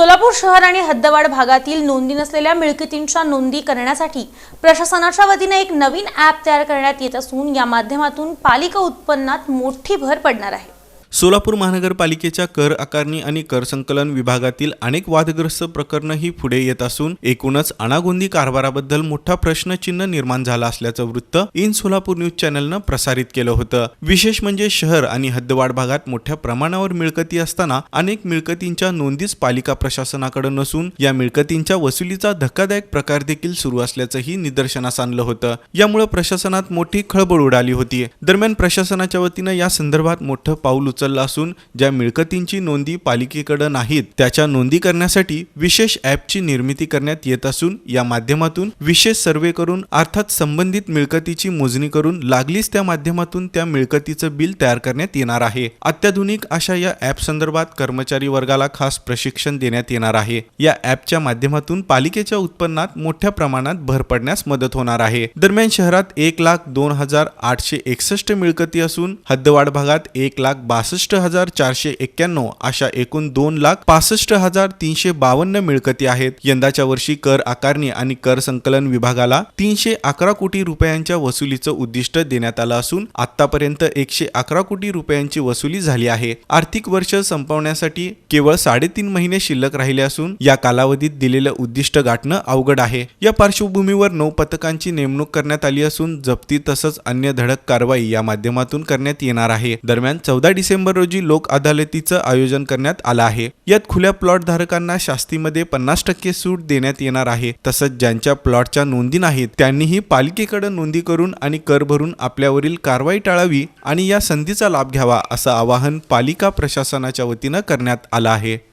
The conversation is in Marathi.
सोलापूर शहर आणि हद्दवाढ भागातील नोंदी नसलेल्या मिळकतींच्या नोंदी करण्यासाठी प्रशासनाच्या वतीने एक नवीन ॲप तयार करण्यात येत असून या माध्यमातून पालिका उत्पन्नात मोठी भर पडणार आहे। सोलापूर महानगरपालिकेच्या कर आकारणी आणि कर संकलन विभागातील अनेक वादग्रस्त प्रकरणंही पुढे येत असून एकूणच अनागोंदी कारभाराबद्दल मोठा प्रश्नचिन्ह निर्माण झाला असल्याचं वृत्त इन सोलापूर न्यूज चॅनलनं प्रसारित केलं होतं। विशेष म्हणजे शहर आणि हद्दवाढ भागात मोठ्या प्रमाणावर मिळकती असताना अनेक मिळकतींच्या नोंदीच पालिका प्रशासनाकडे नसून या मिळकतींच्या वसुलीचा धक्कादायक प्रकार देखील सुरू असल्याचंही निदर्शनास आणलं होतं। यामुळे प्रशासनात मोठी खळबळ उडाली होती। दरम्यान प्रशासनाच्या वतीनं या संदर्भात मोठं पाऊल उचललं असून ज्या मिळकतींची नोंदी पालिकेकडे नाहीत त्याच्या नोंदी करण्यासाठी विशेष ॲपची निर्मिती करण्यात येत असून या माध्यमातून विशेष सर्वे करून अर्थात संबंधित मिळकतीची मोजणी करून लागलीच त्या माध्यमातून त्या मिळकतीचं बिल तयार करण्यात येणार आहे। अत्याधुनिक अशा या ॲप संदर्भात कर्मचारी वर्गाला खास प्रशिक्षण देण्यात येणार आहे। या ॲपच्या माध्यमातून पालिकेच्या उत्पन्नात मोठ्या प्रमाणात भर पडण्यास मदत होणार आहे। दरम्यान शहरात 1,02,861 मिळकती असून हद्दवाढ भागात 1,62,491 अशा एकूण 2,65,352 मिळकती आहेत। यंदाच्या वर्षी कर आकारणी आणि कर संकलन विभागाला 311 कोटी रुपयांच्या वसुलीचं उद्दिष्ट देण्यात आलं असून आतापर्यंत 111 कोटी रुपयांची वसुली झाली आहे। आर्थिक वर्ष संपवण्यासाठी केवळ 3.5 महिने शिल्लक राहिले असून या कालावधीत दिलेलं उद्दिष्ट गाठणं अवघड आहे। या पार्श्वभूमीवर 9 पथकांची नेमणूक करण्यात आली असून जप्ती तसंच अन्य धडक कारवाई या माध्यमातून करण्यात येणार आहे। दरम्यान 14 डिसेंबर रोजी लोक अदालतीचं आयोजन करण्यात आलं आहे। यात खुल्या प्लॉट धारकांना शास्तीमध्ये 50% सूट देण्यात येणार आहे। तसंच ज्यांच्या प्लॉटच्या नोंदी नाहीत त्यांनीही पालिकेकडे नोंदी करून आणि कर भरून आपल्यावरील कारवाई टाळावी आणि या संधीचा लाभ घ्यावा असं आवाहन पालिका प्रशासनाच्या वतीनं करण्यात आलं आहे।